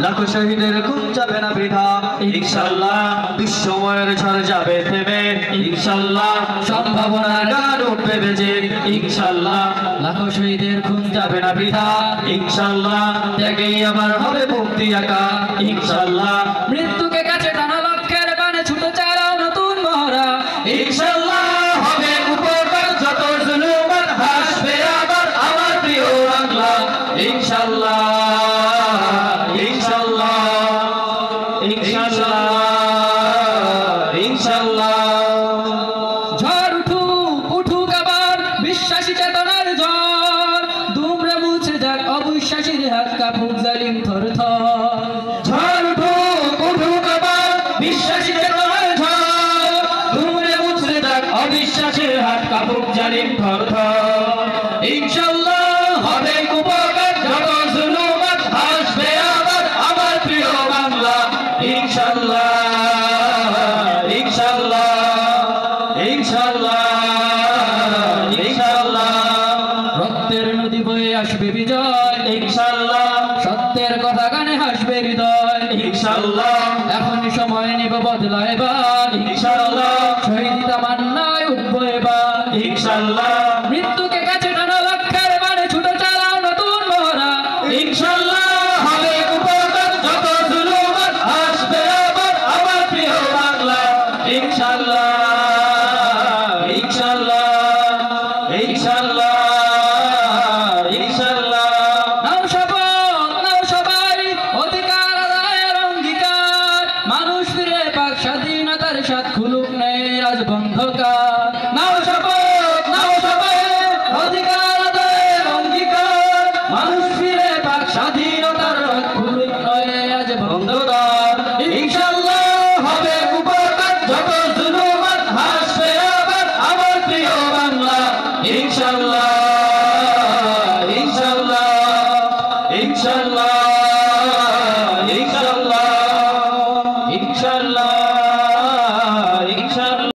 লাখো শহীদের খুন যাবে না বৃথা ইনশাআল্লাহ দুঃসময়ের ঝড় যাবে থেমে ইনশাআল্লাহ সম্ভাবনার গান উঠবে বেজে ইনশাআল্লাহ লাখো শহীদের খুন যাবে না বৃথা ইনশাআল্লাহ ত্যাগেই আবার হবে মুক্তি আঁকা ইনশাআল্লাহ মৃত্যুকে কাছে টানা লক্ষ্যের বানে ছুটে চালাও নতুন মহড়া ইনশাআল্লাহ হবে উপকার যত জুলুমান হাসবে আবার আমার প্রিয় বাংলা ইনশাআল্লাহ ইনশাআল্লাহ ইনশাআল্লাহ ইনশাআল্লাহ ঝড় উঠুক আবার বিশ্বাসী চেতনার ঝড় দুমড়ে মুছে যাক অবিশ্বাসীর হাত কাঁপুক জালিম থর থর ঝড় উঠুক আবার বিশ্বাসী চেতনার ঝড় দুমড়ে মুছে যাক অবিশ্বাসের হাত কাঁপুক জালিম থর থর ইনশাআল্লাহ হবে উপকার যত জুলুমান হাসবে আবার আমার প্রিয় বাংলা ইনশাআল্লাহ ইনশাআল্লাহ ইনশাআল্লাহ ইনশাআল্লাহ রক্তের নদী বয়ে আসবে বিজয় ইনশাআল্লাহ সত্যের কথা গানে হাসবে হৃদয় ইনশাআল্লাহ এখনই সময় নিব বদলা এবার ইনশাআল্লাহ শহীদ তামান্নায় উঠবো এবার ইনশাআল্লাহ মৃত্যুকে কাছে টানা লক্ষ্যের বানে ছুটে চালাও নতুন মহড়া ইনশাআল্লাহ হবে উপকার যত জুলুমান আসবে আবার আমার প্রিয় বাংলা ইনশাআল্লাহ ইনশাআল্লাহ ইনশাআল্লাহ ইনশাআল্লাহ নাও শপথ নাও সবাই অধিকার আদায়ের অঙ্গীকার মানুষ ফিরে পাক স্বাধীনতার স্বাদ খুলুক নেই রাজবন্ধকার নাও শপথ নাও সবাই অধিকার আদায়ের অঙ্গীকার মানুষ ফিরে পাক স্বাধীনতার স্বাদ খুলুক নেই রাজবন্ধকার ইনশাআল্লাহ হবে উপকার যত জুলুমান হাসবে আবার আমার প্রিয় বাংলা ইনশাআল্লাহ